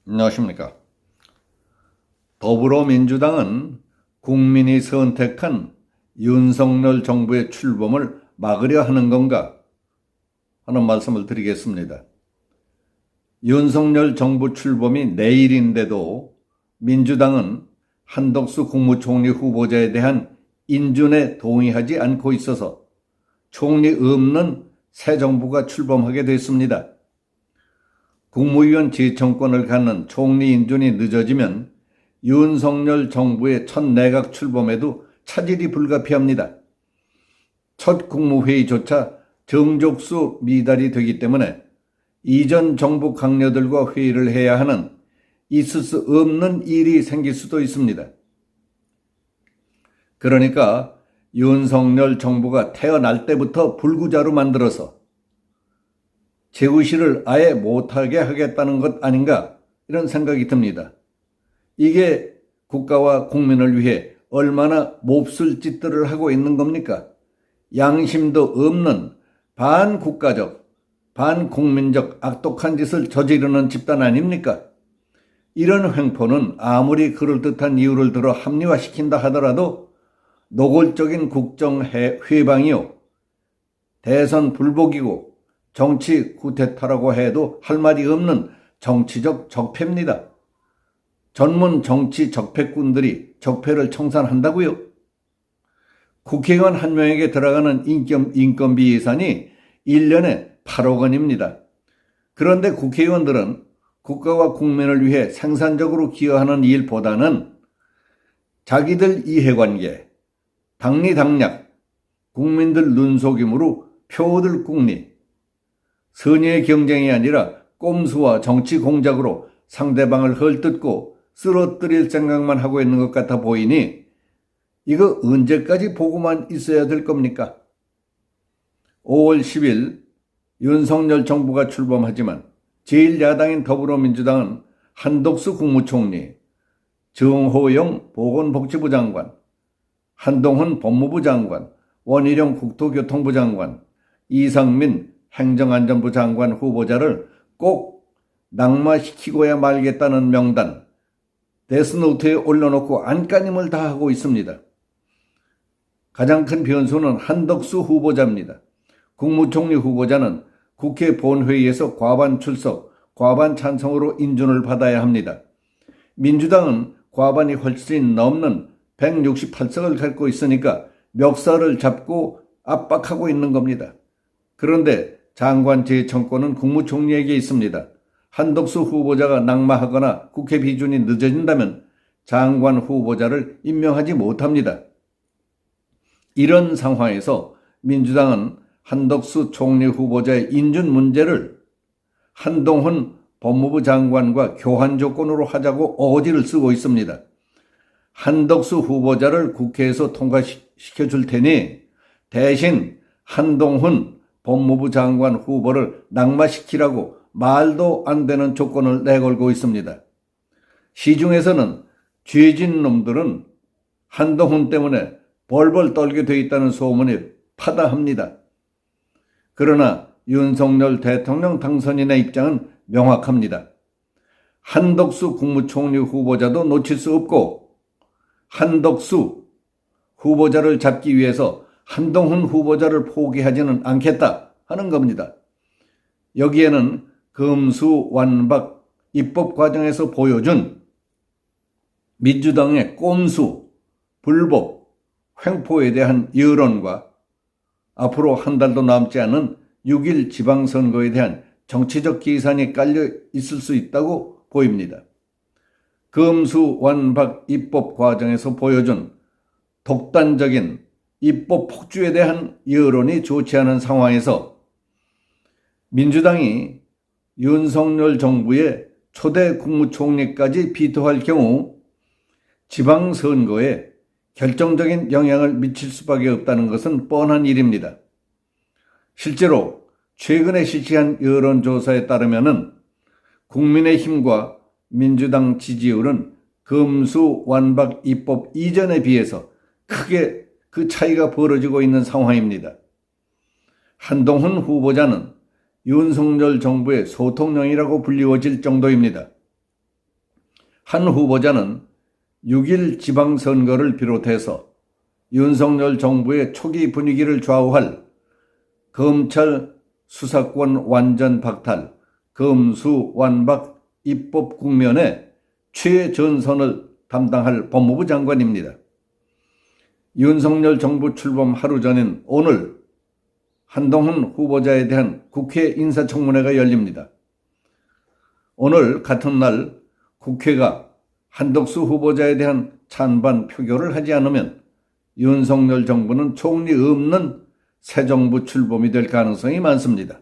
안녕하십니까. 더불어민주당은 국민이 선택한 윤석열 정부의 출범을 막으려 하는 건가 하는 말씀을 드리겠습니다. 윤석열 정부 출범이 내일인데도 민주당은 한덕수 국무총리 후보자에 대한 인준에 동의하지 않고 있어서 총리 없는 새 정부가 출범하게 됐습니다. 국무위원 지청권을 갖는 총리 인준이 늦어지면 윤석열 정부의 첫 내각 출범에도 차질이 불가피합니다. 첫 국무회의조차 정족수 미달이 되기 때문에 이전 정부 강료들과 회의를 해야 하는 있을 수 없는 일이 생길 수도 있습니다. 그러니까 윤석열 정부가 태어날 때부터 불구자로 만들어서 재구시를 아예 못하게 하겠다는 것 아닌가 이런 생각이 듭니다. 이게 국가와 국민을 위해 얼마나 몹쓸 짓들을 하고 있는 겁니까? 양심도 없는 반국가적, 반국민적 악독한 짓을 저지르는 집단 아닙니까? 이런 횡포는 아무리 그럴듯한 이유를 들어 합리화시킨다 하더라도 노골적인 국정 회방이요, 대선 불복이고 정치 쿠데타라고 해도 할 말이 없는 정치적 적폐입니다. 전문 정치 적폐꾼들이 적폐를 청산한다고요? 국회의원 한 명에게 들어가는 인건비 예산이 1년에 8억 원입니다. 그런데 국회의원들은 국가와 국민을 위해 생산적으로 기여하는 일보다는 자기들 이해관계, 당리당략, 국민들 눈속임으로 표들 꿍리, 선의의 경쟁이 아니라 꼼수와 정치 공작으로 상대방을 헐뜯고 쓰러뜨릴 생각만 하고 있는 것 같아 보이니 이거 언제까지 보고만 있어야 될 겁니까? 5월 10일 윤석열 정부가 출범하지만 제1야당인 더불어민주당은 한덕수 국무총리, 정호영 보건복지부 장관, 한동훈 법무부 장관, 원희룡 국토교통부 장관, 이상민 행정안전부 장관 후보자를 꼭 낙마시키고야 말겠다는 명단, 데스노트에 올려놓고 안간힘을 다하고 있습니다. 가장 큰 변수는 한덕수 후보자입니다. 국무총리 후보자는 국회 본회의에서 과반 출석, 과반 찬성으로 인준을 받아야 합니다. 민주당은 과반이 훨씬 넘는 168석을 갖고 있으니까 멱살을 잡고 압박하고 있는 겁니다. 그런데 장관 재청권은 국무총리에게 있습니다. 한덕수 후보자가 낙마하거나 국회 비준이 늦어진다면 장관 후보자를 임명하지 못합니다. 이런 상황에서 민주당은 한덕수 총리 후보자의 인준 문제를 한동훈 법무부 장관과 교환 조건으로 하자고 어거지를 쓰고 있습니다. 한덕수 후보자를 국회에서 통과시켜줄 테니 대신 한동훈 법무부 장관 후보를 낙마시키라고 말도 안 되는 조건을 내걸고 있습니다. 시중에서는 죄진 놈들은 한동훈 때문에 벌벌 떨게 돼 있다는 소문이 파다합니다. 그러나 윤석열 대통령 당선인의 입장은 명확합니다. 한덕수 국무총리 후보자도 놓칠 수 없고 한덕수 후보자를 잡기 위해서 한동훈 후보자를 포기하지는 않겠다 하는 겁니다. 여기에는 금수완박 입법 과정에서 보여준 민주당의 꼼수, 불법, 횡포에 대한 여론과 앞으로 한 달도 남지 않은 6일 지방선거에 대한 정치적 계산이 깔려 있을 수 있다고 보입니다. 금수완박 입법 과정에서 보여준 독단적인 입법 폭주에 대한 여론이 좋지 않은 상황에서 민주당이 윤석열 정부의 초대 국무총리까지 비토할 경우 지방선거에 결정적인 영향을 미칠 수밖에 없다는 것은 뻔한 일입니다. 실제로 최근에 실시한 여론조사에 따르면 국민의힘과 민주당 지지율은 금수완박 입법 이전에 비해서 크게 그 차이가 벌어지고 있는 상황입니다. 한동훈 후보자는 윤석열 정부의 소통령이라고 불리워질 정도입니다. 한 후보자는 6일 지방선거를 비롯해서 윤석열 정부의 초기 분위기를 좌우할 검찰 수사권 완전 박탈, 검수 완박 입법 국면에 최전선을 담당할 법무부 장관입니다. 윤석열 정부 출범 하루 전인 오늘 한동훈 후보자에 대한 국회 인사청문회가 열립니다. 오늘 같은 날 국회가 한덕수 후보자에 대한 찬반 표결을 하지 않으면 윤석열 정부는 총리 없는 새 정부 출범이 될 가능성이 많습니다.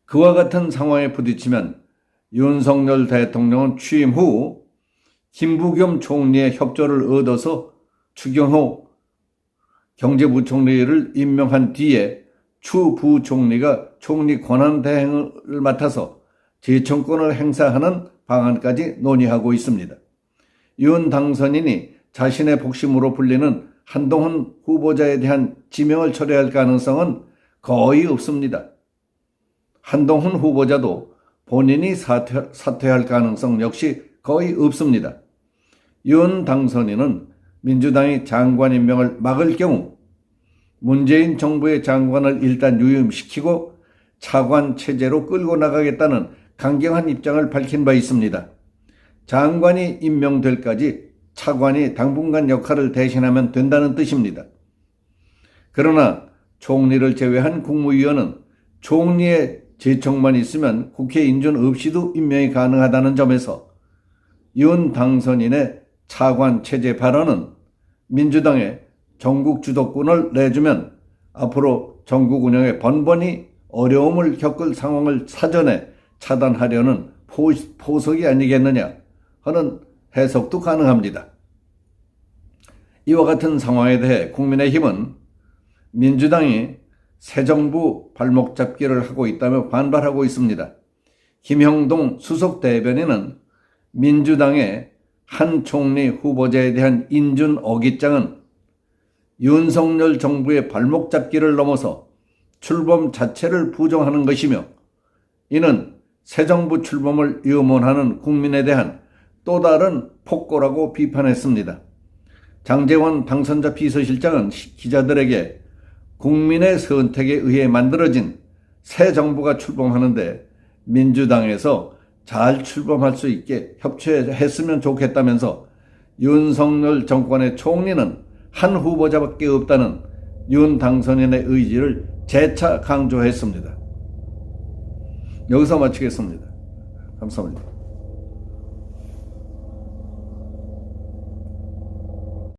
그와 같은 상황에 부딪히면 윤석열 대통령은 취임 후 김부겸 총리의 협조를 얻어서 추경호 경제부총리를 임명한 뒤에 추 부총리가 총리 권한대행을 맡아서 재청권을 행사하는 방안까지 논의하고 있습니다. 윤 당선인이 자신의 복심으로 불리는 한동훈 후보자에 대한 지명을 철회할 가능성은 거의 없습니다. 한동훈 후보자도 본인이 사퇴할 가능성 역시 거의 없습니다. 윤 당선인은 민주당이 장관 임명을 막을 경우 문재인 정부의 장관을 일단 유임시키고 차관 체제로 끌고 나가겠다는 강경한 입장을 밝힌 바 있습니다. 장관이 임명될까지 차관이 당분간 역할을 대신하면 된다는 뜻입니다. 그러나 총리를 제외한 국무위원은 총리의 제청만 있으면 국회 인준 없이도 임명이 가능하다는 점에서 윤 당선인의 차관 체제 발언은 민주당에 전국 주도권을 내주면 앞으로 전국 운영에 번번이 어려움을 겪을 상황을 사전에 차단하려는 포석이 아니겠느냐 하는 해석도 가능합니다. 이와 같은 상황에 대해 국민의힘은 민주당이 새 정부 발목 잡기를 하고 있다며 반발하고 있습니다. 김형동 수석 대변인은 민주당의 한 총리 후보자에 대한 인준 어깃장은 윤석열 정부의 발목 잡기를 넘어서 출범 자체를 부정하는 것이며 이는 새 정부 출범을 염원하는 국민에 대한 또 다른 폭거라고 비판했습니다. 장제원 당선자 비서실장은 기자들에게 국민의 선택에 의해 만들어진 새 정부가 출범하는데 민주당에서 잘 출범할 수 있게 협조했으면 좋겠다면서 윤석열 정권의 총리는 한 후보자밖에 없다는 윤 당선인의 의지를 재차 강조했습니다. 여기서 마치겠습니다. 감사합니다.